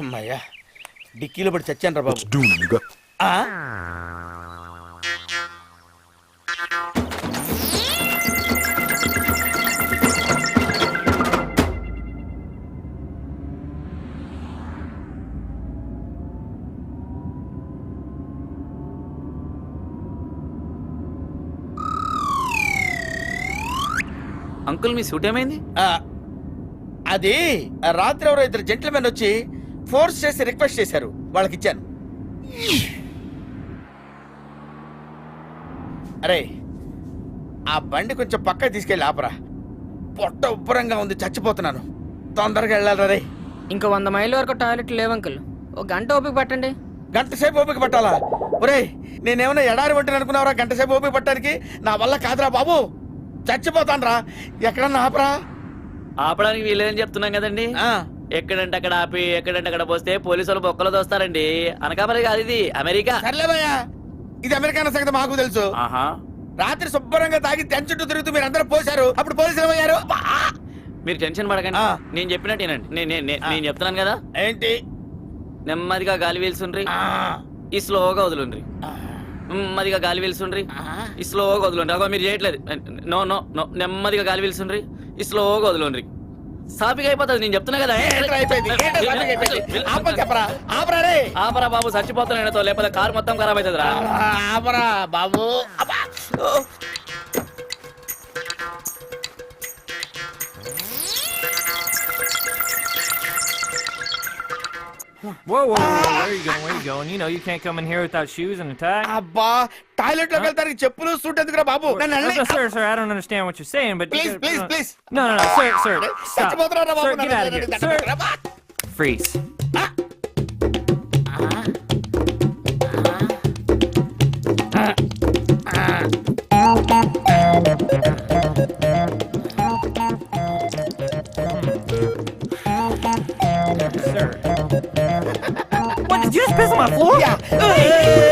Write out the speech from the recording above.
అమ్మయ్యా, డిక్కీలో పడి చచ్చాను రా బాబు. అంకుల్ మీ సూట్ ఏమైంది? అది రాత్రి ఎవరో ఇద్దరు జెంట్లమెన్ వచ్చి ఫోర్స్ చేసి రిక్వెస్ట్ చేశారు, వాళ్ళకి ఇచ్చాను. అరే ఆ బండి కొంచెం పక్కకి తీసుకెళ్ళి ఆపరా, పొట్ట ఉబ్బరంగా ఉంది, చచ్చిపోతున్నాను, తొందరగా వెళ్ళాలి రే. ఇంకో 100 మైళ్ళ వరకు టాయిలెట్ లేవు అంకుల్, ఒక గంట ఓపిక పట్టండి. గంట సేపు ఓపిక పట్టాలా? ఒరే నేనేమన్నా ఎడారి వంటిని అనుకున్నావురా గంట సేపు ఓపిక పట్టడానికి? నా వల్ల కాదురా బాబు, చచ్చిపోతాను రా. ఎక్కడన్నా ఆపరా. ఆపడానికి వీలేదని చెప్తున్నాం కదండి. ఎక్కడంటే అక్కడ ఆపి ఎక్కడంటే అక్కడ పోస్తే పోలీసు వాళ్ళు బొక్కలు దోస్తారండి. అనకాపల్లి కాదు, ఇది అమెరికా. సర్లేవయ్యా, ఇది అమెరికా అన్న సంగతి మాకు తెలుసు. రాత్రి శుభ్రంగా తాగి తెన్ చుట్టూ తిరుగుతూ మీరు అందరూ పోశారు, అప్పుడు పోలీసులు ఏమయ్యారు? మీరు టెన్షన్ పడకండి, నేను చెప్పినట్టేనండి. నేను చెప్తున్నాను కదా. ఏంటి? నెమ్మదిగా గాలి వీల్సుండ్రి, ఈ స్లోగా వదులుండ్రి. నెమ్మదిగా గాలి వీల్సుండ్రి, ఈ స్లోగా వదులుండ్రి. అగో మీరు చేయట్లేదు. నో నో నో, నెమ్మదిగా గాలి వీల్సుండ్రి, ఈ స్లోగా వదులుండ్రి. సాపిగా అయిపోతుంది, నేను చెప్తున్నా కదా. ఆపరా బాబు, చచ్చిపోతున్నాయి, లేకపోతే కారు మొత్తం ఖరాబ్ అవుతుంది రా. ఆపరా బాబు. Whoa, whoa, whoa, where are you going? Where are you going? You know you can't come in here without shoes and a tie. అబ్బా, టాయిలెట్ లోకి వెళ్తానికి చెప్పులు సూట్ ఎందుకురా బాబు? Sir, I don't understand what you're saying, but please. No, sir, stop. Sir, get out of here. Sir, freeze. Sir. What, did you just piss on my floor? Yeah.